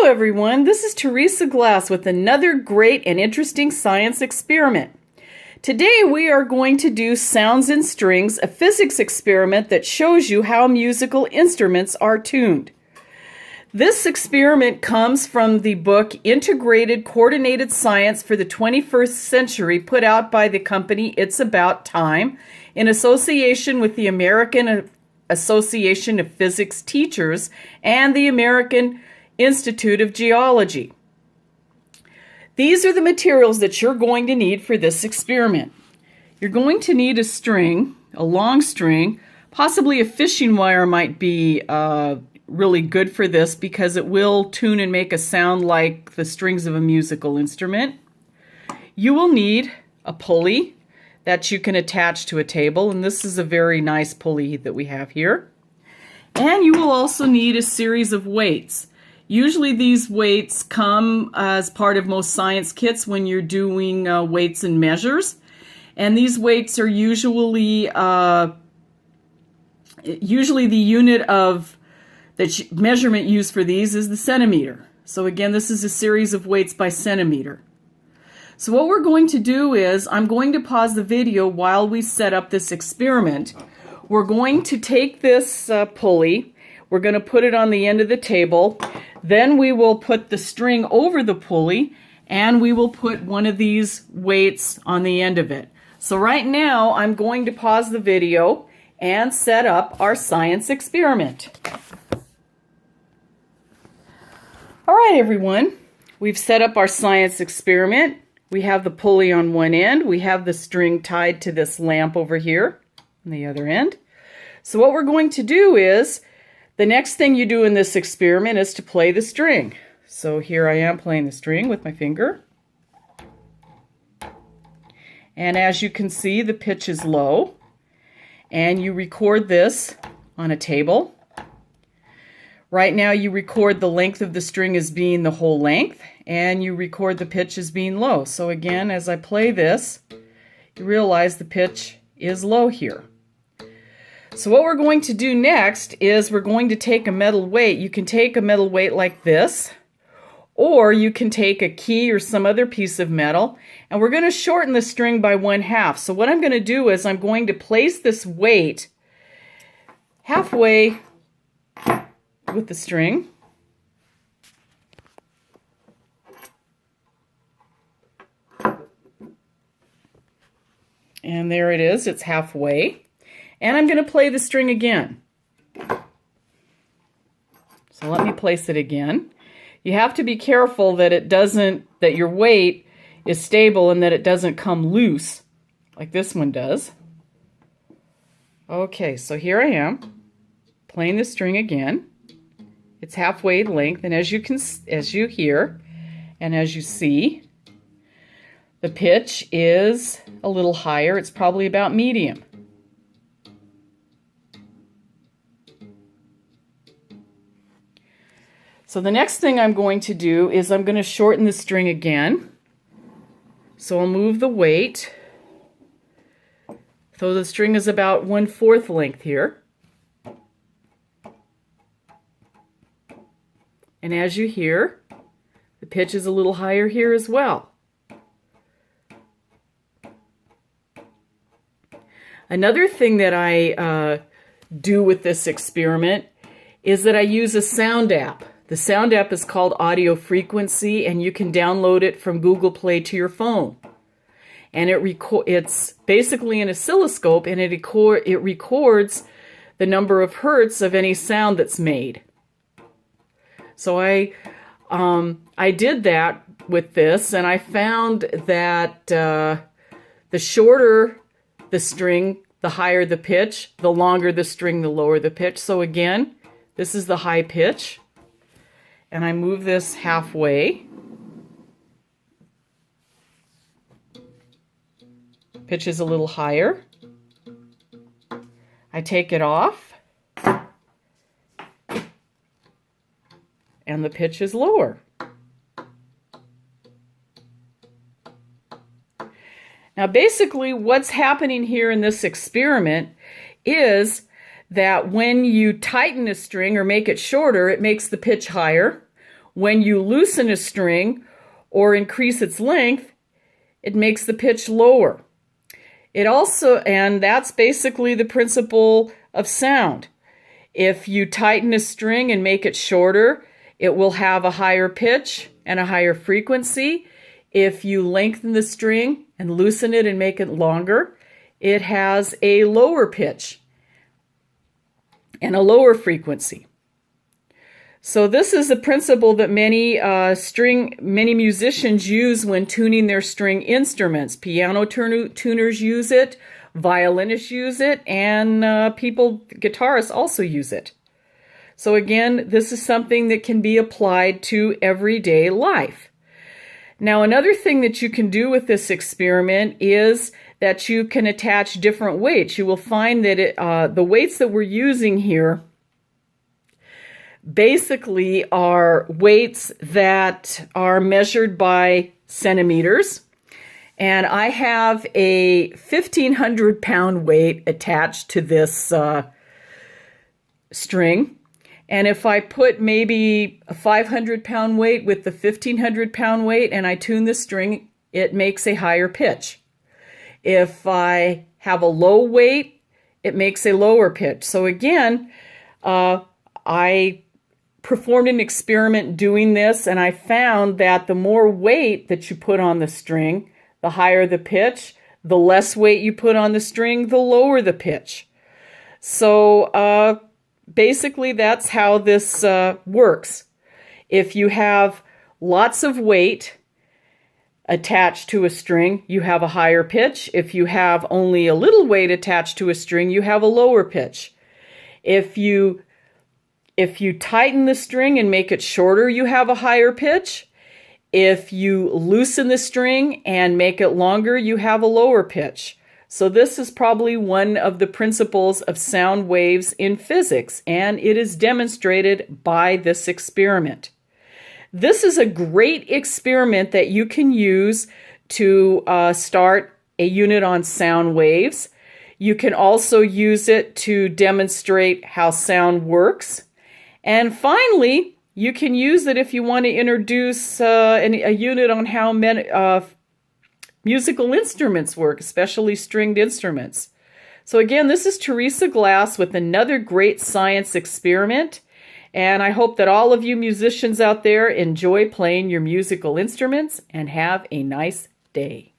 everyone, this is Teresa Glass with another great and interesting science experiment. Today we are going to do Sounds and Strings, a physics experiment that shows you how musical instruments are tuned. This experiment comes from the book Integrated Coordinated Science for the 21st Century, put out by the company It's About Time in association with the American Association of Physics Teachers and the American Institute of Geology. These are the materials that you're going to need for this experiment. You're going to need a string, a long string, possibly a fishing wire might be really good for this because it will tune and make a sound like the strings of a musical instrument. You will need a pulley that you can attach to a table, and this is a very nice pulley that we have here. And you will also need a series of weights. Usually these weights come as part of most science kits when you're doing weights and measures. And these weights are usually the unit of the measurement used for these is the centimeter. So again, this is a series of weights by centimeter. So what we're going to do is I'm going to pause the video while we set up this experiment. We're going to take this pulley, we're going to put it on the end of the table, then we will put the string over the pulley and we will put one of these weights on the end of it. So right now I'm going to pause the video and set up our science experiment. All right, everyone, we've set up our science experiment. We have the pulley on one end. We have the string tied to this lamp over here on the other end. So what we're going to do is, the next thing you do in this experiment is to play the string. So here I am playing the string with my finger. And as you can see, the pitch is low. And you record this on a table. Right now you record the length of the string as being the whole length, and you record the pitch as being low. So again, as I play this, you realize the pitch is low here. So what we're going to do next is we're going to take a metal weight. You can take a metal weight like this, or you can take a key or some other piece of metal, and we're going to shorten the string by 1/2. So what I'm going to do is I'm going to place this weight halfway with the string. And there it is, it's halfway. And I'm going to play the string again. So let me place it again. You have to be careful that that your weight is stable and that it doesn't come loose like this one does. Okay, so here I am playing the string again. It's halfway length, and as you hear and as you see, the pitch is a little higher. It's probably about medium. So the next thing I'm going to do is I'm going to shorten the string again. So I'll move the weight. So the string is about 1/4 length here. And as you hear, the pitch is a little higher here as well. Another thing that I do with this experiment is that I use a sound app. The sound app is called Audio Frequency, and you can download it from Google Play to your phone. And it's basically an oscilloscope, and it records the number of hertz of any sound that's made. So I did that with this, and I found that the shorter the string, the higher the pitch. The longer the string, the lower the pitch. So again, this is the high pitch. And I move this halfway. Pitch is a little higher. I take it off. And the pitch is lower. Now basically what's happening here in this experiment is that when you tighten a string or make it shorter, it makes the pitch higher. when you loosen a string or increase its length, it makes the pitch lower. And that's basically the principle of sound. If you tighten a string and make it shorter, it will have a higher pitch and a higher frequency. If you lengthen the string and loosen it and make it longer, it has a lower pitch and a lower frequency. So this is a principle that many musicians use when tuning their string instruments. Piano tuners use it, violinists use it, and guitarists also use it. So again, this is something that can be applied to everyday life. Now, another thing that you can do with this experiment is that you can attach different weights. You will find that the weights that we're using here basically are weights that are measured by centimeters. And I have a 1,500-pound weight attached to this string. And if I put maybe a 500-pound weight with the 1,500-pound weight and I tune the string, it makes a higher pitch. If I have a low weight, it makes a lower pitch. So again, I performed an experiment doing this, and I found that the more weight that you put on the string, the higher the pitch. The less weight you put on the string, the lower the pitch. So basically, that's how this works. If you have lots of weight attached to a string, you have a higher pitch. If you have only a little weight attached to a string, you have a lower pitch. If you tighten the string and make it shorter, you have a higher pitch. If you loosen the string and make it longer, you have a lower pitch. So this is probably one of the principles of sound waves in physics, and it is demonstrated by this experiment. This is a great experiment that you can use to start a unit on sound waves. You can also use it to demonstrate how sound works. And finally, you can use it if you want to introduce a unit on how musical instruments work, especially stringed instruments. So again, this is Teresa Glass with another great science experiment. And I hope that all of you musicians out there enjoy playing your musical instruments and have a nice day.